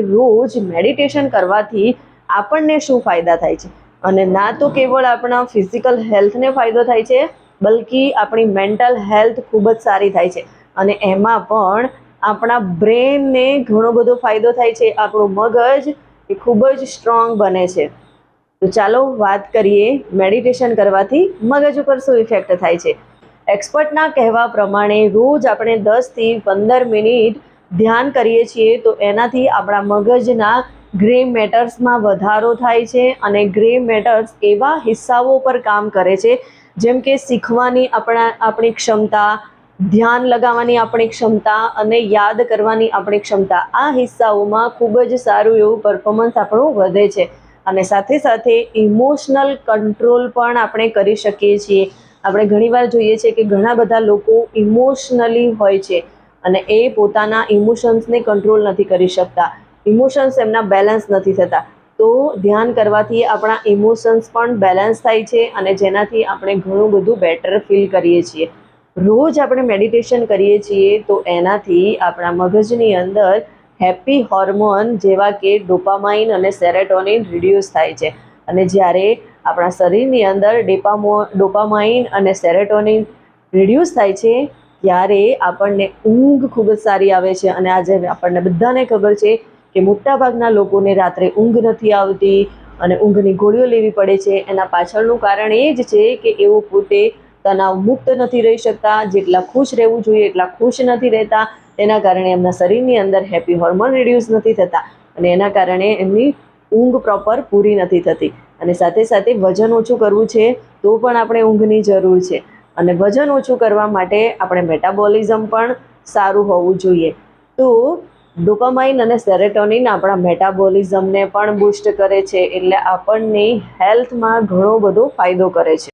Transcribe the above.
રોજ મેડિટેશન કરવાથી આપણને શું ફાયદા થાય છે, અને ના તો કેવળ આપણા ફિઝિકલ હેલ્થને ફાયદો થાય છે, બલ્કि આપણી મેન્ટલ હેલ્થ ખૂબ જ સારી થાય છે. અને એમાં પણ આપણા બ્રેનને ઘણો બધો ફાયદો થાય છે. આપણું મગજ એ ખૂબ જ સ્ટ્રોંગ બને છે. તો ચાલો વાત કરીએ મેડિટેશન કરવાથી મગજ ઉપર શું ઇફેક્ટ થાય છે. એક્સપર્ટના કહેવા પ્રમાણે રોજ આપણે 10થી 15 મિનિટ ધ્યાન કરીએ છીએ તો એનાથી આપણા મગજના ગ્રે મેટર્સમાં વધારો થાય છે. અને ગ્રે મેટર્સ એવા હિસ્સાઓ પર કામ કરે છે જેમ કે શીખવાની આપણી ક્ષમતા, ધ્યાન લગાવવાની આપણી ક્ષમતા અને યાદ કરવાની આપણી ક્ષમતા. આ હિસ્સાઓમાં ખૂબ જ સારું એવું પરફોર્મન્સ આપણું વધે છે. અને સાથે સાથે ઇમોશનલ કંટ્રોલ પણ આપણે કરી શકીએ છીએ. આપણે ઘણીવાર જોઈએ છીએ કે ઘણા બધા લોકો ઇમોશનલી હોય છે અને એ પોતાના ઇમોશન્સને કંટ્રોલ નથી કરી શકતા. ઇમોશન્સ એમના બેલેન્સ નથી થતા. તો ધ્યાન કરવાથી આપણા ઇમોશન્સ પણ બેલેન્સ થાય છે અને જેનાથી આપણે ઘણું બધું બેટર ફીલ કરીએ છીએ. રોજ આપણે મેડિટેશન કરીએ છીએ તો એનાથી આપણા મગજની અંદર હેપી હોર્મોન જેવા કે ડોપામાઇન અને સેરેટોનિન રિડ્યુસ થાય છે. અને જ્યારે આપણા શરીરની અંદર ડોપામાઇન અને સેરેટોનિન રિડ્યુસ થાય છે ત્યારે આપણને ઊંઘ ખૂબ જ સારી આવે છે. અને આજે આપણને બધાને ખબર છે કે મોટાભાગના લોકોને રાત્રે ઊંઘ નથી આવતી અને ઊંઘની ગોળીઓ લેવી પડે છે. એના પાછળનું કારણ એ જ છે કે એઓ પોતે તણાવ મુક્ત નથી રહી શકતા. જેટલા ખુશ રહેવું જોઈએ એટલા ખુશ નથી રહેતા. તેના કારણે એમના શરીરની અંદર હેપી હોર્મોન રિડ્યુસ નથી થતા અને એના કારણે એમની ઊંઘ પ્રોપર પૂરી નથી થતી. અને સાથે સાથે વજન ઓછું કરવું છે તો પણ આપણે ઊંઘની જરૂર છે. અને વજન ઓછું કરવા માટે આપણે મેટાબોલિઝમ પણ સારું હોવું જોઈએ. તો ડોપામાઇન અને સેરેટોનિન આપણા મેટાબોલિઝમને પણ બૂસ્ટ કરે છે, એટલે આપણને હેલ્થમાં ઘણો બધો ફાયદો કરે છે.